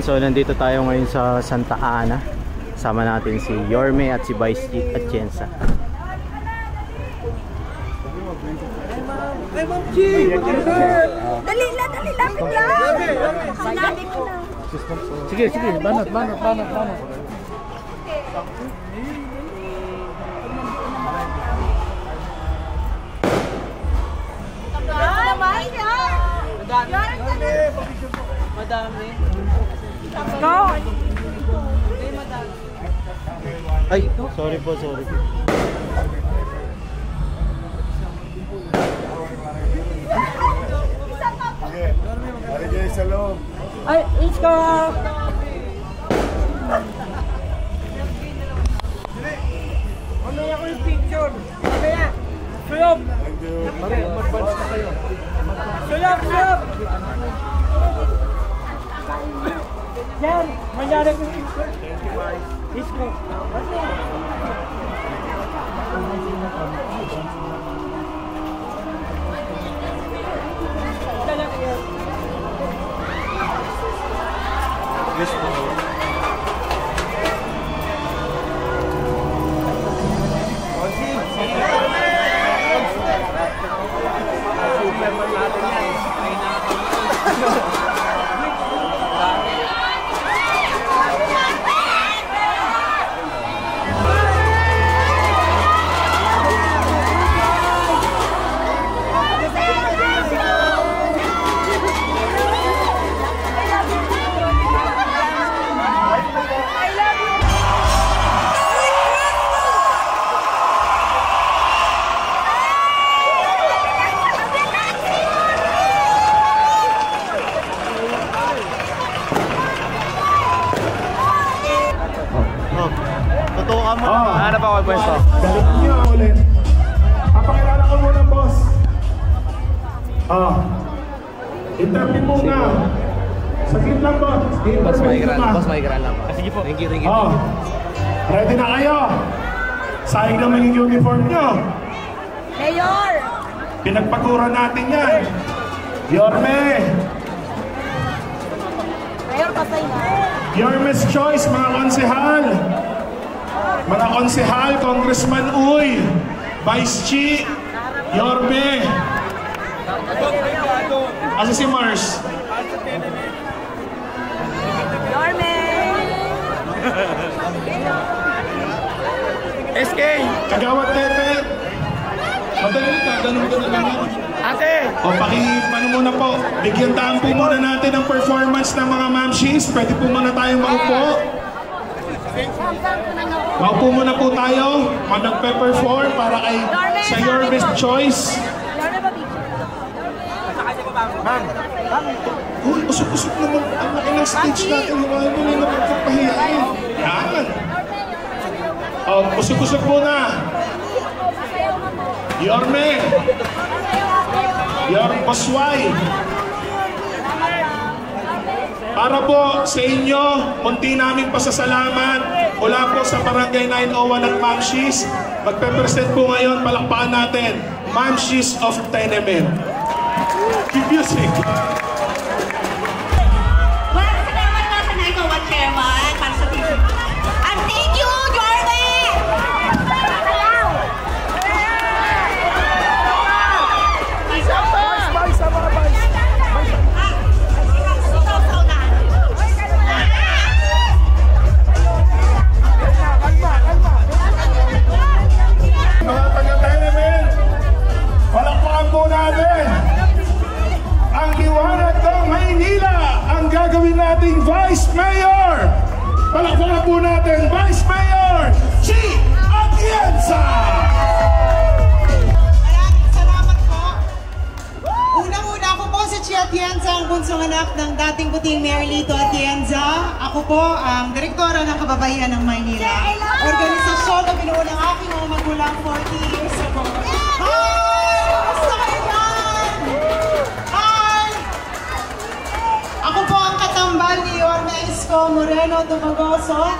so nandito tayo ngayon sa Santa Ana. Sama natin si Yorme at si Vice Atienza. Dali lang, lapit lang. Sinabi ko na. Sige, banat. Madami. Ay, sorry po. Hari dyan sa loob. Ay, let's go. Ano ako yung picture? Kaya, sulop. Mag-advance na kayo. Sulop. Yan, mangyari ko yung picture. Isko. Ano ba ako pwesto? Galit niyo ulit. Papakilala ko muna, boss. Interview muna. Saglit lang, boss. Boss, maigran lang. Sige po. Thank you. Ready na kayo? Sayang naman yung uniform nyo. Mayor! Pinagpagura natin yan. Yorme! Mayor, patay na. Yorme's choice, mga konsehal. Mga konsehal, Congressman Uy, Vice Chi, Yorme. Asa si Mars? Yorme! SK! Kagawad Tete. Madali ka, ganun lang. Ate! O paano muna po, bigyan taon po muna natin ang performance ng mga mamshis. Pwede po muna tayong maupo. Maupo muna po tayo. Nagpe-perform para kay sa Your Best Choice. Ma'am! Uy, usok-usok naman ang laki ng stage natin. Huwag mo na napagkapahiyain. Yan. Usok-usok muna. Yorme. Pasway. Para po sa inyo, munti naming pasasalamat mula po sa Barangay 901 at Mamshis. Magpe-present po ngayon, palakpakan natin, Mamshis of Tenement. Keep music. Maraming salamat po sa Nagawa Chairman para sa picture. And thank you, Jorge! Mga taga-Tenement, palakpakan po natin ang liwanag ng Maynila, ang gagawin nating Vice Mayor. Palakpakan po natin Vice Mayor Chi Atienza. Maraming salamat po. Unang-una ako po si Chi Atienza, ang bunsong anak ng dating puting Mayor Lito Atienza. Ako po ang direktora ng Kababayan ng Maynila. Organisasyon na binuo ng aking mga magulang 40 years ago. Hi! Kamusta kayo dyan? Hi! Ako po ang katambal ni Yorme Isko Moreno Dumagoso.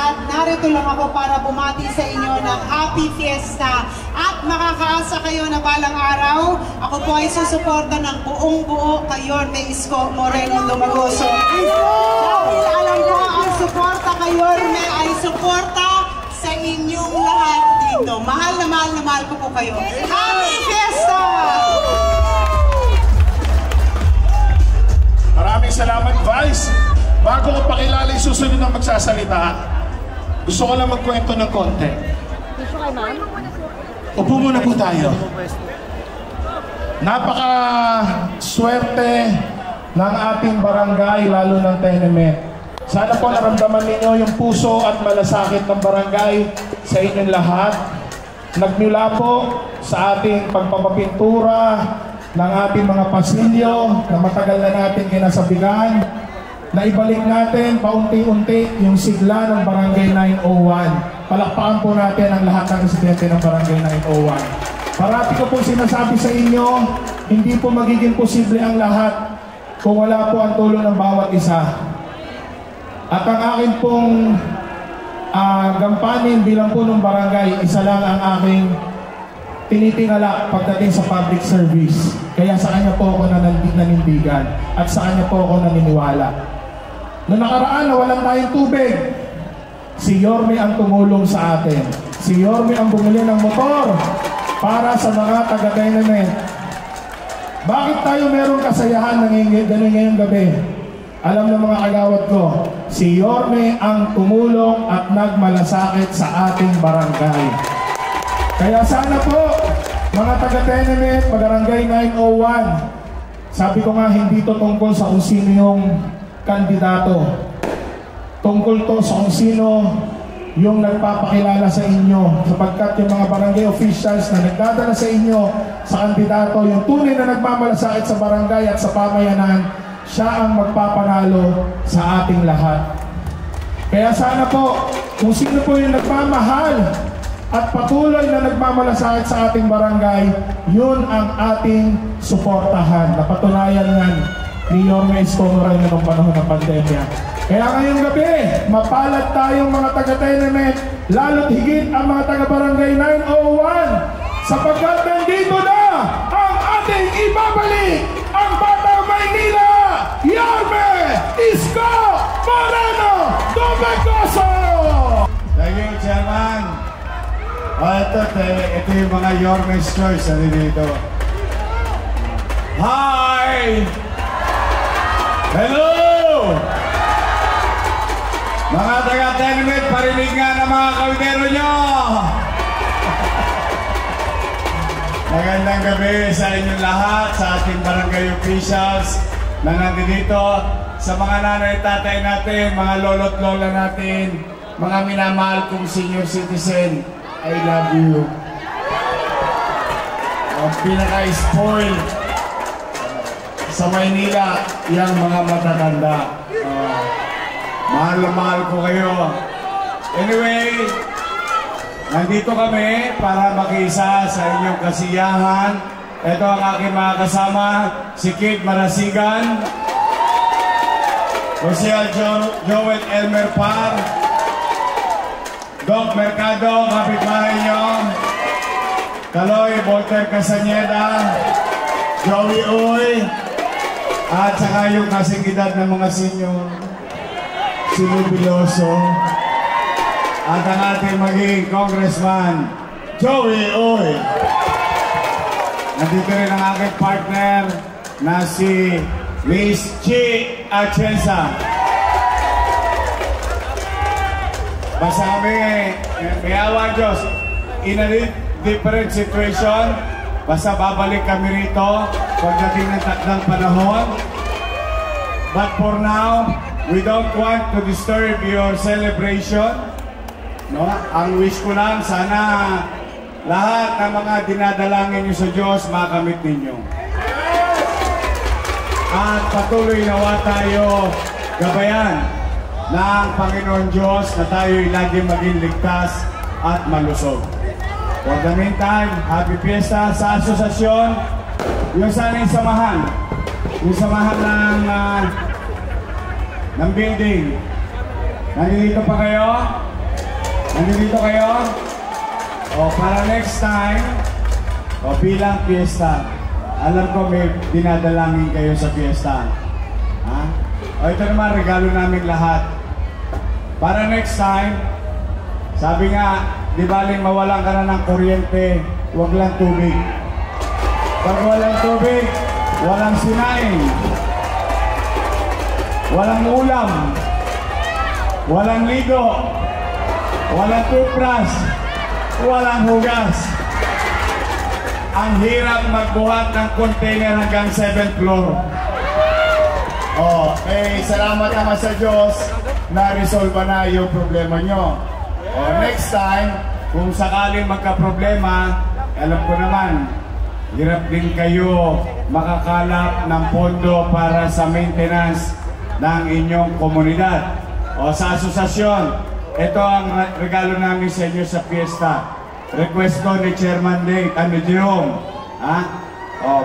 At narito lang ako para bumati sa inyo ng Happy Fiesta. At makakaasa kayo na balang araw, ako po ay susuporta ng buong buo kayo may Isko Moreno Lumagoso. Dahil alam ko ang suporta kayo ay suporta sa inyong lahat dito. Mahal na mahal ko po kayo. Happy Fiesta! Maraming salamat, Vice. Bago ko pakilala yung susunod na magsasalita, gusto ko lang magkwento ng konti. Upo muna po tayo. Napaka-swerte ng ating barangay, lalo ng tenement. Sana po naramdaman ninyo yung puso at malasakit ng barangay sa inyong lahat. Nagmula po sa ating pagpapapintura ng ating mga pasilyo na matagal na natin kinasabigan, na ibalik natin paunti-unti yung sigla ng Barangay 901. Palakpakan po natin ang lahat ng residente ng Barangay 901. Parati ko po sinasabi sa inyo, hindi po magiging posible ang lahat kung wala po ang tulong ng bawat isa. At ang akin pong gampanin bilang punong barangay, isa lang ang aking tinitingala pagdating sa public service. Kaya sa kanya po ako nanindigan at sa kanya po ako naniniwala. Noong nakaraan na walang tayong tubig, si Yorme ang tumulong sa atin. Si Yorme ang bumili ng motor para sa mga taga-tenement. Bakit tayo merong kasayahan ganun ngayong gabi? Alam ng mga kagawad ko, si Yorme ang tumulong at nagmalasakit sa ating barangay. Kaya sana po, mga taga-tenement, Barangay 901, sabi ko nga, hindi to tungkol sa kung sino yung kandidato. Tungkol to sa kung sino yung nagpapakilala sa inyo, sapagkat yung mga barangay officials na nagdadala sa inyo sa kandidato, yung tunay na nagmamalasakit sa barangay at sa pamayanan, siya ang magpapanalo sa ating lahat. Kaya sana po, kung sino po yung nagmamahal at patuloy na nagmamalasakit sa ating barangay, yun ang ating suportahan. Napatunayan yan ni Yorme Isko Moreno noong panahon ng pandemya. Kaya ngayong gabi, mapalad tayong mga taga-tenement, lalo't higit ang mga taga-barangay 901, sapagkat nandito na ang ating ibabalik ang Batang Maynila, Yorme Isko Moreno Lumagoso! Thank you, Chairman. Ito yung mga Yorme Stores na dito. Hi! Hello! Mga taga-tenement, parinig nga ng mga kawitero nyo! Magandang gabi sa inyong lahat, sa ating barangay officials na nandito, sa mga nanay tatay natin, mga lolo't lola natin, mga minamahal kong senior citizen, I love you. Ang pinaka-spoil sa Maynila, yung mga matatanda. Mahal na mahal ko kayo. Anyway, nandito kami para makiisa sa inyong kasiyahan. Ito ang aking mga kasama, si Kate Marasigan, Jose Joel Elmer Par, Doc Mercado, kapitbahay nyo, Kaloy Volter Casañeda, Joey Uy, at saka yung kasing edad ng mga senior, si Lubiloso, at ang ating maging congressman, Joey Uy. Nandito rin ang aking partner na si Miss Chi Atienza. Basta kami, may awa Diyos, in a different situation, basta babalik kami rito pagdating ng takdang panahon. But for now, we don't want to disturb your celebration. No? Ang wish ko lang, sana lahat ng mga dinadalangin nyo sa Diyos, makamit ninyo. At patuloy nawa tayo gabayan ng Panginoon Diyos na tayo'y lagi maging ligtas at malusog. For the meantime, happy fiesta sa asosasyon. Yung sana'y samahan. Yung samahan ng building. Nandito pa kayo? Nandito kayo? O, para next time, o bilang fiesta, alam ko may dinadalangin kayo sa fiesta. Ha? O, ito naman, regalo namin lahat. Para next time, sabi nga, di baling mawalan ka na ng kuryente, huwag lang tubig. Pag walang tubig, walang sinaing, walang ulam, walang ligo, walang toothbrush, walang hugas. Ang hirap magbuhat ng container hanggang 7th floor. Oh, salamat naman sa Diyos na resolve na yung problema nyo. Oh, next time, Kung sakaling magka-problema, alam ko naman, hirap din kayo makakalap ng pondo para sa maintenance ng inyong komunidad o sa asosasyon. Ito ang regalo namin sa inyo sa fiesta. Request ko ni Chairman Jerome,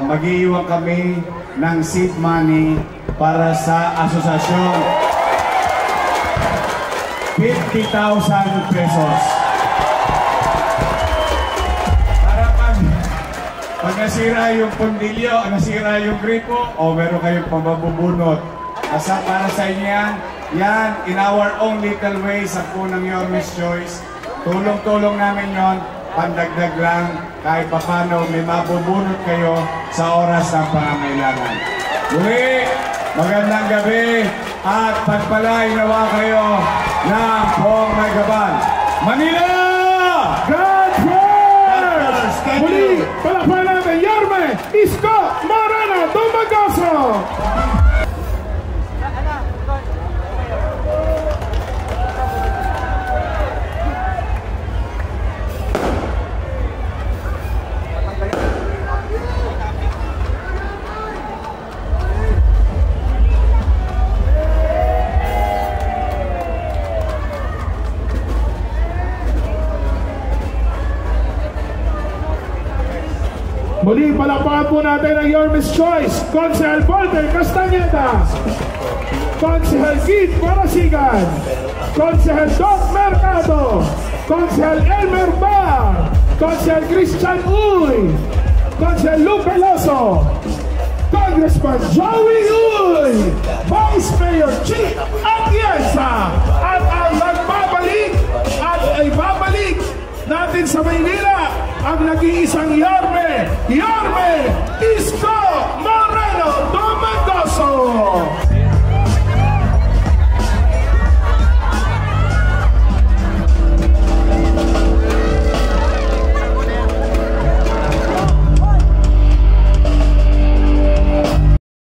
mag-iiwan kami ng seed money para sa asosasyon. 50,000 pesos. Para pag nasira yung pundilyo, nasira yung gripo, o meron kayong pambabubunot. Para sa inyo yan, in our own little way, sa punang Yorme's Choice, tulong-tulong namin yon, pandagdag lang, kahit papano may mabubunot kayo sa oras ng pangangailangan. Muli, magandang gabi at pagpalain nawa kayo ng Pong Maygaban. Manila! God bless! Muli, palakpakan natin, Yorme Isko Moreno Dumagoso! Muli, palakpakan po natin ang Yorme's Choice, Konsehal Volter Castañeda, Konsehal Kid Marasigan, Konsehal Doc Mercado, Konsehal Elmer Bar, Konsehal Christian Uy, Konsehal Lupe Loso, Congressman Joey Uy, Vice Mayor Chief Atienza, at ang nagbabalik at ay babalik natin sa Maynila ang nag-iisang Yorme Isko